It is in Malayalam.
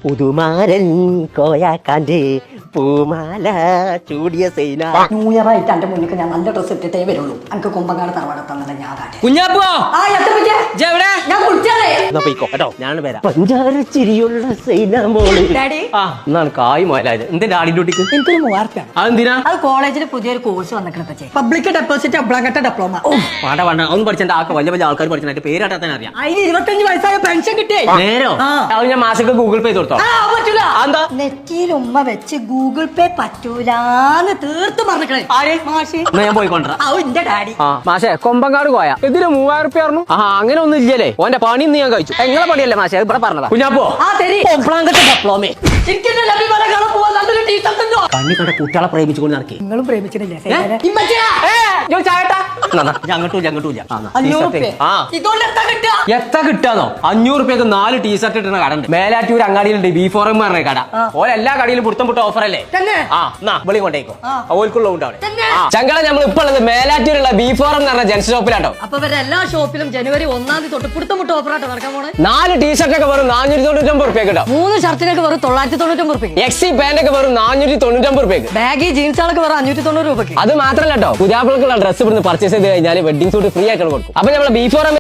പുതുമാരൻ കോയാക്കാന്റെ പൂമാല ചൂടിയ സൈന. ന്യൂ ഇയർ ആയിട്ട് എന്റെ മുന്നിൽ ഞാൻ നല്ല ഡ്രസ് ഇട്ടിട്ടേ വരുള്ളൂ. എനിക്ക് കുമ്പങ്ങാട് തറവാടത്തന്നെ ഞാൻ കാട്ടെ. കുഞ്ഞാപ്പോ ഞാൻ കുളിച്ചാലേ കേട്ടോ ഞാൻ വരാം. പഞ്ചാര ചിരിയുള്ള സൈന മോള്. ഡാഡി എന്നാണ് കായ് മോലായത്. എന്റെ ഡാഡി ഡ്യൂട്ടിക്ക് എനിക്കൊരു 3000 അതെന്തിനാ? അത് കോളേജിൽ പുതിയൊരു കോഴ്സ് വന്നിട്ട് പബ്ലിക് ഡെപ്പോസിറ്റ് അബ്ലാങ്കട്ട ഡിപ്ലോമ. വേണ്ട വേണ്ട ഒന്നും പഠിച്ചാൽ ആൾക്ക് വലിയ വലിയ ആൾക്കാർ പഠിച്ചാൽ പേരാട്ടാ തന്നെ അറിയാം. അതിന് 25 വയസ്സായ പെൻഷൻ കിട്ടിയേ. നേരോ അത് ഞാൻ മാസക്ക് ഗൂഗിൾ പേ കൊടുത്തോ. പറ്റൂല. എന്താ നെറ്റിയിൽ ഉമ്മ വെച്ച് ഗൂഗിൾ പേ പറ്റൂലാന്ന് തീർത്ത് പറഞ്ഞേ. ആര് മാഷി എന്നാ ഞാൻ പോയിക്കൊണ്ടിരാം. എന്റെ ഡാഡി മാഷേ കൊമ്പങ്കാട് പോയാ ഇതിന് 3000 പറഞ്ഞു. അങ്ങനെ ഒന്നും ഇല്ലല്ലേ. ഓന്റെ പണി ഇന്ന് ഞാൻ കഴിച്ചു. എങ്ങനെ പണിയല്ലേ മാഷെ ഇവിടെ പറഞ്ഞതാ. കുഞ്ഞാപ്പോ ഡിപ്ലോമേ കണ്ണി കണ്ട കുട്ടികളെ പ്രേമിച്ചുകൊണ്ട് നടക്കി. നിങ്ങളും പ്രേമിച്ചിട്ടില്ലേ? എത്ര കിട്ടാന്നോ? 500 രൂപയ്ക്ക് 4 ടീഷർട്ട് ഇട്ടുന്ന കട ഉണ്ട്. മേലാറ്റൂർ അങ്ങാടിയിലുണ്ട് B4M പറഞ്ഞ കട. ഓല എല്ലാ കടയിലും പുറത്തും പുട്ട ഓഫർ അല്ലേ. വിളി കൊണ്ടേക്കോ ഓൽക്കുള്ള ഉണ്ടാവും. ചങ്കള നമ്മൾ ഇപ്പൊ ഉള്ളത് മേലാറ്റൂരുള്ള B4M എന്ന് പറഞ്ഞ ജെൻസ് ഷോപ്പിലാട്ടോ. അപ്പൊ എല്ലാ ഷോപ്പിലും ജനുവരി 1-ാം തീയതി തൊട്ട് പുറത്തുമുട്ട് ഓഫറായിട്ട് നടക്കാൻ പോണേ. 4 ടീഷർട്ട് ഒക്കെ വെറും 499 രൂപയ്ക്ക് കിട്ടും. 3 ഷർട്ടിനൊക്കെ വെറും 999 രൂപയ്ക്ക്. എക്സി പാന്റ് ഒക്കെ വെറും 499 രൂപയ്ക്ക്. ബാഗി ജീൻസുകളൊക്കെ വെറും 590 രൂപയ്ക്ക്. അത് മാത്രല്ല കേട്ടോ, പുതിയാപ്പിളക്കുള്ള ഡ്രസ്സ് ഇവിടുന്ന് പർച്ചേസ് ചെയ്ത് കഴിഞ്ഞാൽ വെഡിങ് സൂട്ട് ഫ്രീ ആയിട്ട് കൊടുക്കും. അപ്പൊ നമ്മളെ B4M